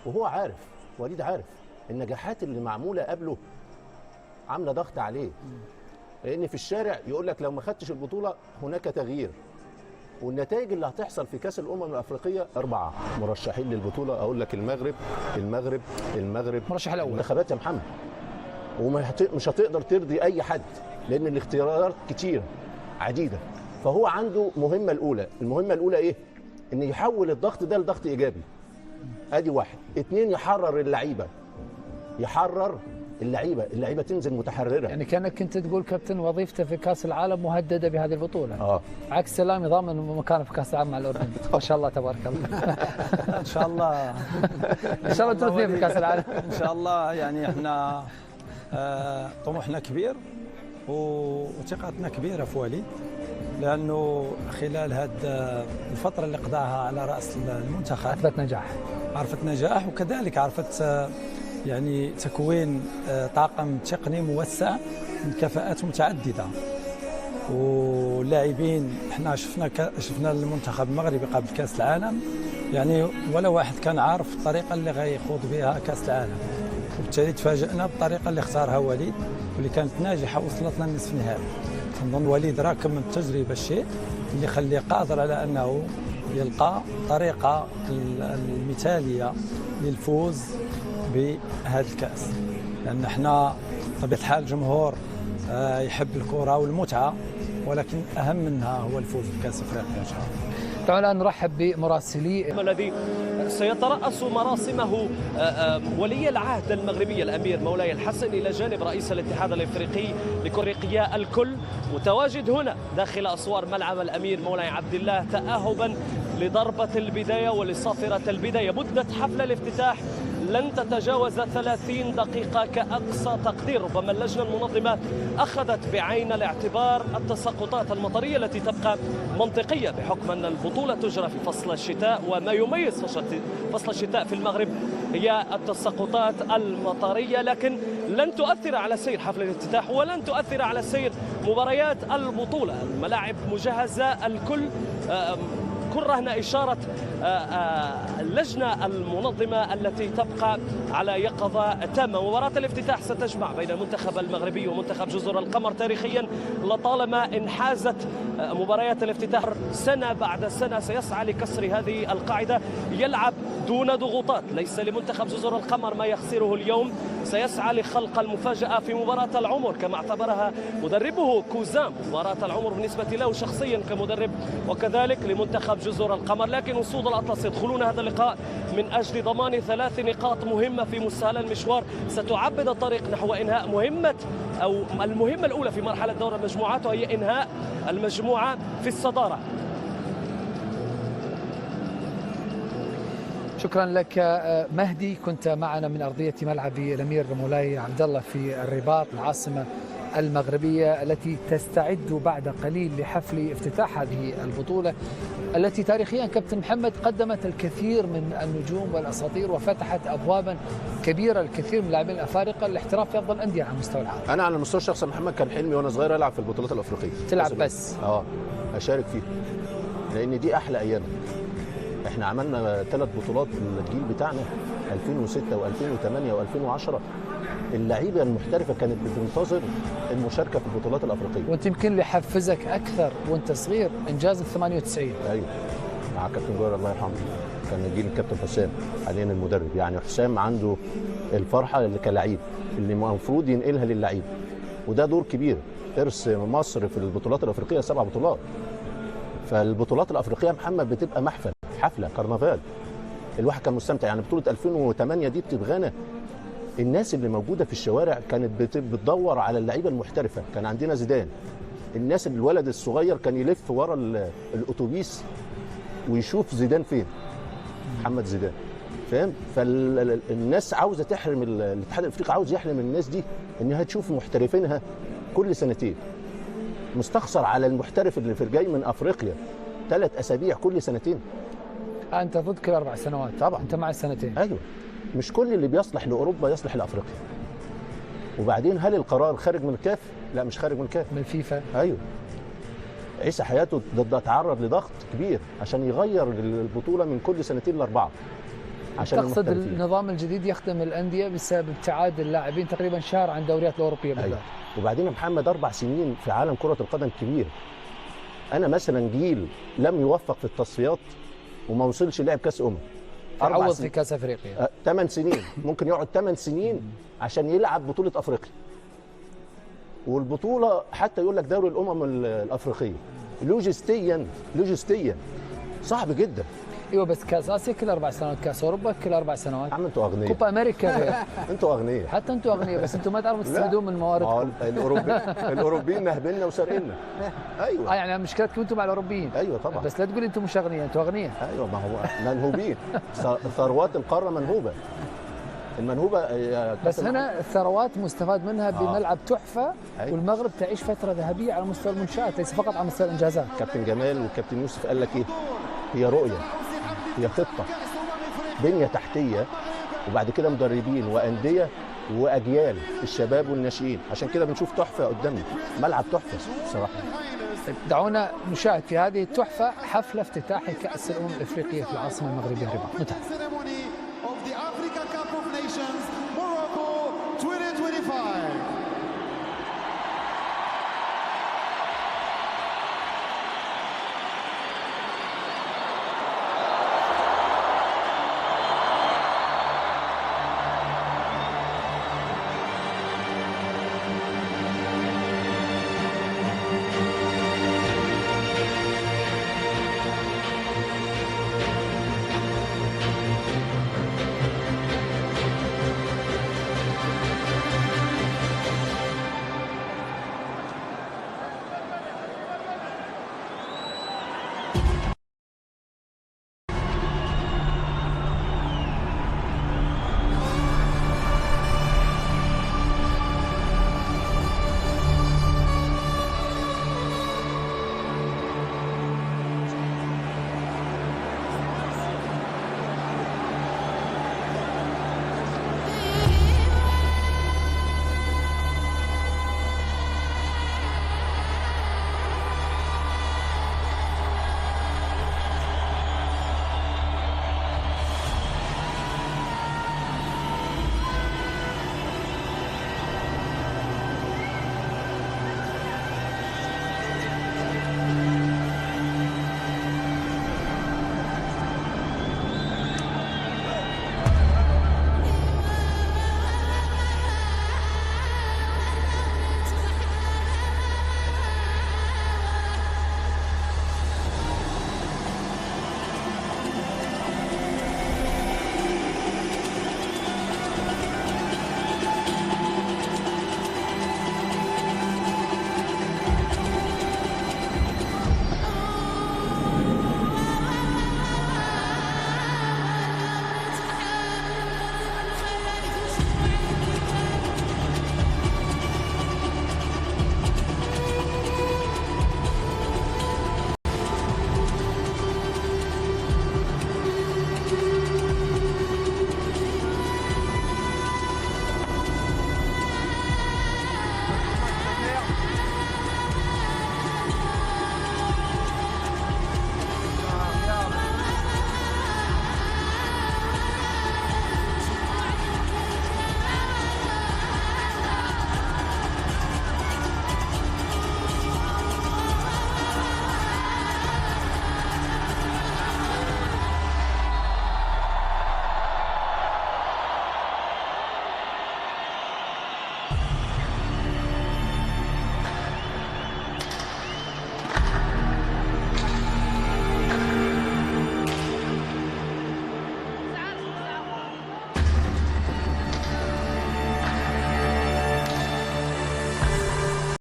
وهو عارف، وليد عارف النجاحات اللي معموله قبله عامله ضغط عليه، لان في الشارع يقول لك لو ما خدتش البطوله هناك تغيير. والنتائج اللي هتحصل في كاس الامم الافريقيه 4 مرشحين للبطوله، اقول لك المغرب مرشح الاول انتخابات يا محمد، ومش هتقدر ترضي اي حد لان الاختيارات كتيره عديده. فهو عنده المهمه الاولى ايه؟ ان يحول الضغط ده لضغط ايجابي. ادي 1. 2 يحرر اللعيبه تنزل متحرره. يعني كانك كنت تقول كابتن وظيفته في كاس العالم مهدده بهذه البطوله. عكس سلامي ضامن مكانه في كاس العالم مع الاردن. ما شاء الله تبارك الله. ان شاء الله ان شاء الله انتم الاثنين في كاس العالم ان شاء الله. يعني احنا طموحنا كبير وثقتنا كبيره في وليد، لانه خلال هذه الفتره اللي قضاها على راس المنتخب عرفت نجاح وكذلك عرفت يعني تكوين طاقم تقني موسع من كفاءات متعدده. واللاعبين احنا شفنا المنتخب المغربي قبل كاس العالم، يعني ولا واحد كان عارف الطريقه اللي غيخوض بها كاس العالم، وبالتالي تفاجئنا بالطريقه اللي اختارها وليد واللي كانت ناجحه وصلتنا لنصف النهائي. نظن وليد راكم من التجربه الشيء اللي يخليه قادر على انه يلقى طريقه المثاليه للفوز بهذا الكاس، لان احنا طبيعه الحال الجمهور يحب الكره والمتعه، ولكن اهم منها هو الفوز بكاس افريقيا ان شاء الله. تعالوا الان نرحب بمراسلي الذي سيترأس مراسمه ولي العهد المغربي الأمير مولاي الحسن إلى جانب رئيس الاتحاد الإفريقي لإفريقيا الكل، متواجد هنا داخل أسوار ملعب الأمير مولاي عبد الله تأهبا لضربة البداية ولصافرة البداية. مدة حفل الافتتاح لن تتجاوز 30 دقيقة كأقصى تقدير. ربما اللجنة المنظمة أخذت بعين الاعتبار التساقطات المطرية التي تبقى منطقية بحكم أن البطولة تجرى في فصل الشتاء، وما يميز فصل الشتاء في المغرب هي التساقطات المطرية، لكن لن تؤثر على سير حفل الافتتاح ولن تؤثر على سير مباريات البطولة. الملاعب مجهزة الكل، رهن إشارة اللجنة المنظمة التي تبقى على يقظة تامة. مباراة الافتتاح ستجمع بين المنتخب المغربي ومنتخب جزر القمر. تاريخيا لطالما انحازت مباريات الافتتاح سنة بعد سنة، سيسعى لكسر هذه القاعدة، يلعب دون ضغوطات. ليس لمنتخب جزر القمر ما يخسره اليوم، سيسعى لخلق المفاجأة في مباراة العمر كما اعتبرها مدربه كوزام مباراة العمر بالنسبة له شخصيا كمدرب، وكذلك لمنتخب جزر القمر. لكن أسود الأطلس يدخلون هذا اللقاء من أجل ضمان 3 نقاط مهمة في مسهل المشوار ستعبد الطريق نحو إنهاء المهمة الأولى في مرحلة دور المجموعات، وهي إنهاء المجموعة في الصدارة. شكرا لك مهدي، كنت معنا من أرضية ملعب الأمير مولاي عبد الله في الرباط العاصمة المغربية التي تستعد بعد قليل لحفل افتتاح هذه البطولة التي تاريخيا كابتن محمد قدمت الكثير من النجوم والأساطير وفتحت أبوابا كبيرة للكثير من اللاعبين الأفارقة للاحتراف في أفضل الأندية على مستوى العالم. أنا على المستوى الشخصي محمد كان حلمي وأنا صغير ألعب في البطولات الأفريقية. تلعب بس؟ أشارك فيها لأن دي أحلى أيام. احنا عملنا 3 بطولات الجيل بتاعنا 2006 و2008 و2010. اللعيبه المحترفه كانت بتنتظر المشاركه في البطولات الافريقيه. وانت يمكن اللي حفزك اكثر وانت صغير انجاز ال 98. ايوه مع كابتن جوهر الله يرحمه، كان جيل الكابتن حسام حاليا المدرب. يعني حسام عنده الفرحه اللي كلاعب اللي المفروض ينقلها للعيب، وده دور كبير. ارث مصر في البطولات الافريقيه 7 بطولات. فالبطولات الافريقيه محمد بتبقى حفله كرنفال، الواحد كان مستمتع. يعني بطوله 2008 دي بتبغانا الناس اللي موجوده في الشوارع كانت بتدور على اللعيبه المحترفه. كان عندنا زيدان، الناس الولد الصغير كان يلف ورا الاتوبيس ويشوف زيدان فين، محمد زيدان، فاهم؟ فالناس عاوزه تحرم الاتحاد الافريقي عاوز يحرم الناس دي انها تشوف محترفينها كل سنتين. مستخسر على المحترف اللي في جاي من افريقيا 3 أسابيع كل سنتين. انت ضد كل 4 سنوات طبعا، انت مع السنتين. ايوه، مش كل اللي بيصلح لاوروبا يصلح لافريقيا. وبعدين هل القرار خارج من الكاف؟ لا مش خارج من الكاف، من الفيفا. ايوه. عيسى حياته تعرض لضغط كبير عشان يغير البطوله من كل 2 ل4. عشان تقصد المحترفين. النظام الجديد يخدم الانديه بسبب ابتعاد اللاعبين تقريبا شهر عن الدوريات الاوروبيه بالذات. أيوة. وبعدين يا محمد 4 سنين في عالم كره القدم كبير. انا مثلا جيل لم يوفق في التصفيات وما وصلش لعب كاس تعوض في كاس افريقيا 8 سنين ممكن يقعد 8 سنين عشان يلعب بطوله افريقيا. والبطوله حتى يقول لك دوري الامم الافريقيه لوجستيا صعب جدا. ايوه بس كاس اسيا كل 4 سنوات، كاس اوروبا كل 4 سنوات، يا عم انتوا اغنياء. كوبا امريكا انتوا اغنياء. حتى انتوا اغنياء بس انتوا ما تعرفوا تستفيدون من مواردكم. الاوروبيين نهبلنا وسرقنا. ايوه يعني مشكلتكم انتم مع الاوروبيين. ايوه طبعا. بس لا تقول انتم مش اغنياء، انتم اغنياء. ايوه ما هو منهوبين. ثروات القاره منهوبه. المنهوبه بس هنا الثروات مستفاد منها بملعب تحفه. أيوة. والمغرب تعيش فتره ذهبيه على مستوى المنشات ليس فقط على مستوى الانجازات. كابتن جمال والكابتن يوسف قال لك ايه؟ هي رؤيه، هي خطه، بنيه تحتيه، وبعد كده مدربين وانديه واجيال الشباب والناشئين. عشان كده بنشوف تحفه قدامنا، ملعب تحفه بصراحه. دعونا نشاهد في هذه التحفه حفل افتتاح كاس الامم الافريقيه في العاصمه المغربيه الرباط. نتابع.